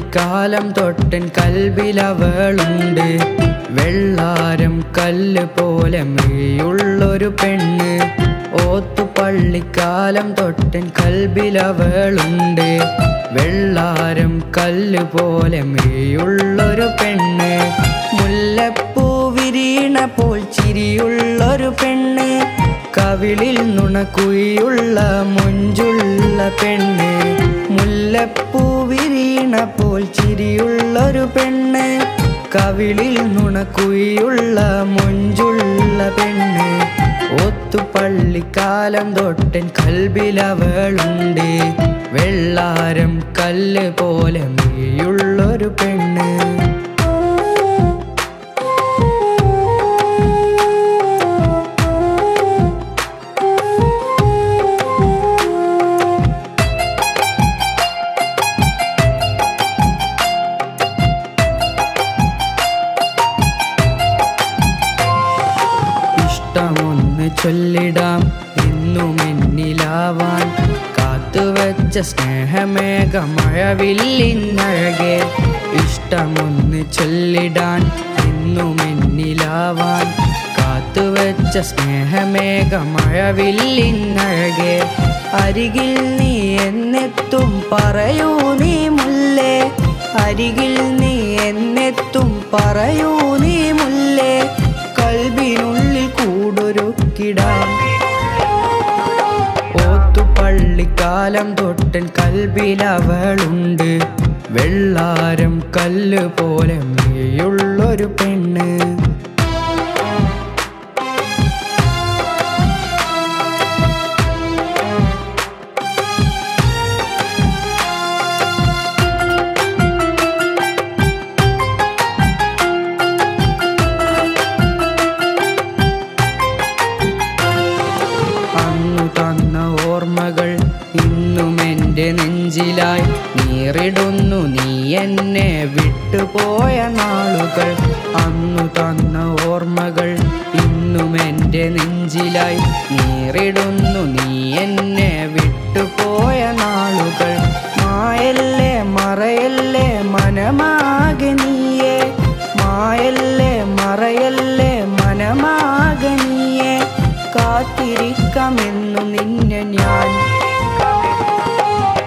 ഓത്തുപള്ളിക്കാലം തൊട്ടൻ കൽബിലവളുണ്ട്. വെള്ളാരം കല്ല് പോലെ മെയ്യുള്ളൊരു പെണ്ണ്. ഓത്തുപള്ളിക്കാലം തൊട്ടൻ കൽബിലവളുണ്ട്. വെള്ളാരം കല്ല് പോലെ മെയ്യുള്ളൊരു പെണ്ണ്. മുല്ലപ്പൂ വിരീണ പോൽ ചിരിയുള്ളൊരു പെണ്ണ്. കവിളിൽ നുണക്കുഴിയുള്ള മൊഞ്ചുള്ള പെണ്ണ്. മുല്ലപ്പൂ വിരീണ പോൽ ചിരിയുള്ളൊരു പെണ്ണ്. കവിളിൽ നുണക്കുഴിയുള്ള മൊഞ്ചുള്ള പെണ്ണ്. ഓത്തുപള്ളിക്കാലം തൊട്ടൻ കൽബിലവളുണ്ട്. വെള്ളാരം കല്ല് പോലെ മെയ്യുള്ളൊരു പെണ്ണ്. ഇഷ്ടമൊന്ന് ചൊല്ലിടാം എന്നും എന്നിലാവാൻ. കാത്തുവച്ച സ്നേഹമേഘ മഴവില്ലിന്നഴകെ. ഇഷ്ടമൊന്ന് ചൊല്ലിടാൻ എന്നും എന്നിലാവാൻ. കാത്തുവച്ച സ്നേഹമേഘ മഴവില്ലിന്നഴകെ. അരികിൽ നീ എന്നെത്തും പറയൂ നീ മുല്ലേ. അരികിൽ നീ എന്നെത്തും പറയൂ നീ മുല്ലേ. കൽബിനുള്ളിൽ കൂടൊരുക്കിടാം. ഓത്തുപള്ളിക്കാലം തൊട്ടൻ കൽബിലവളുണ്ട്. വെള്ളാരം കല്ല് പോലെ മെയ്യുള്ളൊരു പെണ്ണ്. ഓർമ്മകൾ ഇന്നും എൻ്റെ നെഞ്ചിലായി നീറിടുന്നു. നീ എന്നെ വിട്ടുപോയ നാളുകൾ. അന്നു തന്ന ഓർമ്മകൾ ഇന്നും എൻ്റെ നെഞ്ചിലായി നീറിടുന്നു. നീ എന്നെ വിട്ടുപോയ നാളുകൾ. മായല്ലേ മറയല്ലേ മനമാകെ നീയേ. മായല്ലേ മറയല്ലേ മനമാകെ നീയേ. കാത്തിരിക്കാമെന്നു നിന്നെ ഞാൻ.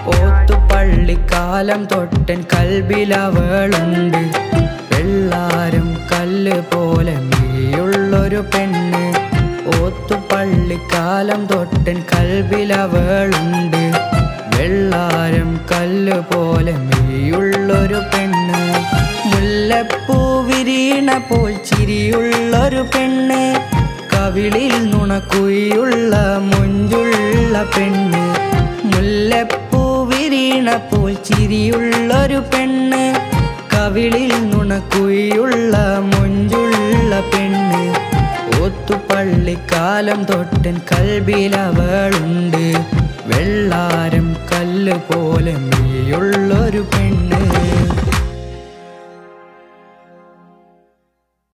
ഓത്തുപള്ളിക്കാലം തൊട്ടൻ കൽബിലവളുണ്ട്. വെള്ളാരം കല്ല് പോലെ മെയ്യുള്ളൊരു പെണ്ണ്. ഓത്തുപള്ളിക്കാലം തൊട്ടൻ കൽബിലവളുണ്ട്. വെള്ളാരം കല്ല് പോലെ മെയ്യുള്ളൊരു പെണ്ണ്. മുല്ലപ്പൂ വിരീണ പോൽ ചിരിയുള്ളൊരു പെണ്ണ്. കവിളിൽ നുണക്കുഴിയുള്ള മൊഞ്ചുള്ള പെണ്ണ്. മുല്ലപ്പൂ വിരീണ പോൽ ചിരിയുള്ളൊരു പെണ്ണ്. കവിളിൽ നുണക്കുഴിയുള്ള മൊഞ്ചുള്ള പെണ്ണ്. ഓത്തുപള്ളിക്കാലം തൊട്ടൻ കൽബിലവളുണ്ട്. വെള്ളാരം കല്ല് പോലെ മെയ്യുള്ളൊരു പെണ്ണ്.